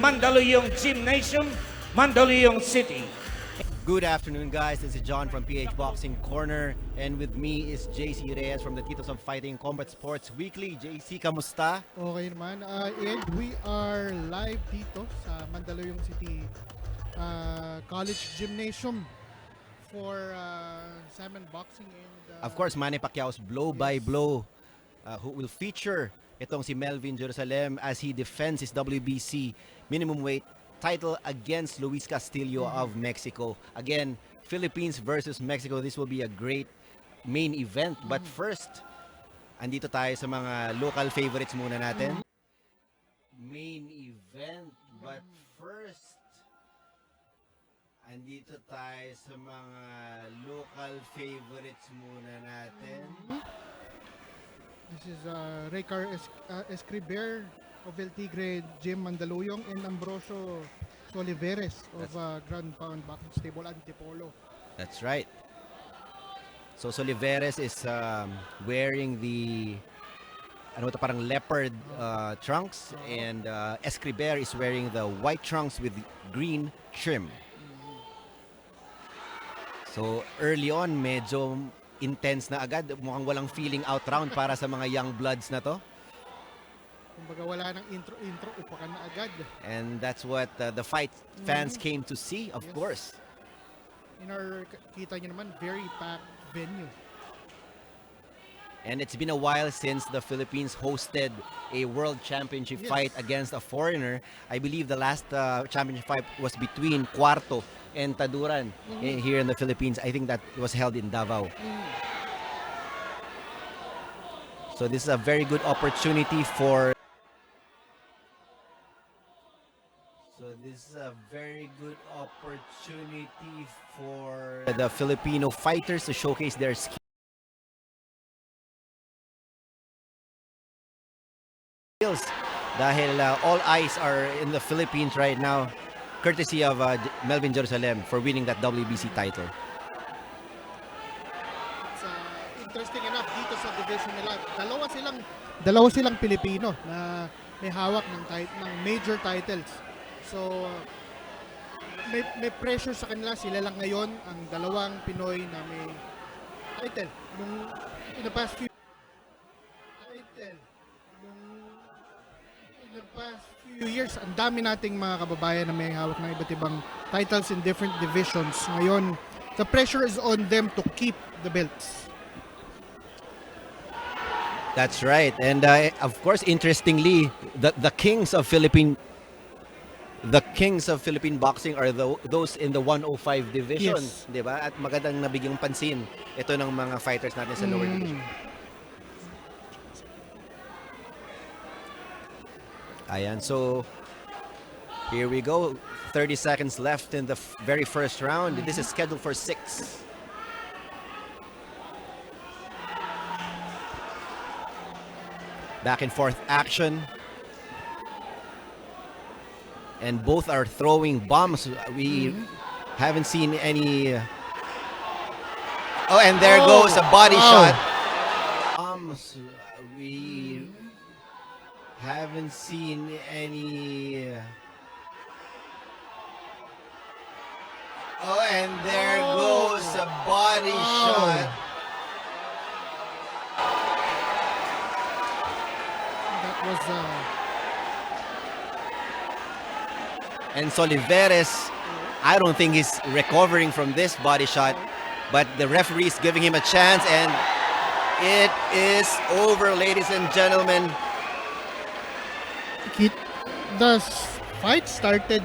Mandaluyong Gymnasium, Mandaluyong City. Good afternoon, guys. This is John from PH Boxing Corner, and with me is JC Reyes from the Titos of Fighting Combat Sports Weekly. JC, kamusta? Okay naman. And we are live dito sa Mandaluyong City College Gymnasium for Salmon Boxing and Of course, Manny Pacquiao's blow by blow, who will feature itong si Melvin Jerusalem as he defends his WBC minimum weight title against Luis Castillo of Mexico. Again, Philippines versus Mexico. This will be a great main event. But first, andito tayo sa mga local favorites muna natin. Main event. But first, andito tayo sa mga local favorites muna natin. this is Raycar Escriber of El Tigre Gym Mandaluyong and Ambrosio Soliveres of Grand Pound Boxing Stable Antipolo. That's right. So Soliveres is wearing the parang leopard trunks, and Escriber is wearing the white trunks with green trim. So early on, medyo intense na agad. Mukhang walang feeling out round para sa mga young bloods na to. Kumbaga wala nang intro, upakan na agad. And that's what the fight fans came to see, of Yes. course. In our, kita nyo naman, very packed venue. And it's been a while since the Philippines hosted a world championship fight against a foreigner. I believe the last championship fight was between Cuarto and Taduran here in the Philippines. I think that was held in Davao. So this is a very good opportunity for the Filipino fighters to showcase their skills. Dahil all eyes are in the Philippines right now, courtesy of Melvin Jerusalem for winning that WBC title. It's interesting enough dito sa division nila. Dalawa silang Pilipino na may hawak ng major titles. So may pressure sa kanila. Sila lang ngayon ang dalawang Pinoy na may title. In the past few years, ang dami nating mga kababayan na may hawak ng iba't ibang titles in different divisions. Ngayon, the pressure is on them to keep the belts. That's right. And of course, interestingly, the kings of Philippine boxing are those in the 105 division, Yes. 'di ba? At magandang nabigyang pansin ito ng mga fighters natin sa lower division. Ayan, so here we go. 30 seconds left in the very first round. This is scheduled for 6. Back and forth action. And both are throwing bombs. We haven't seen any... Oh, and there goes a body shot. Bombs. We haven't seen any... Oh, and there goes a body shot. That was And Soliveres, I don't think he's recovering from this body shot, but the referee is giving him a chance, and it is over, ladies and gentlemen. the fight started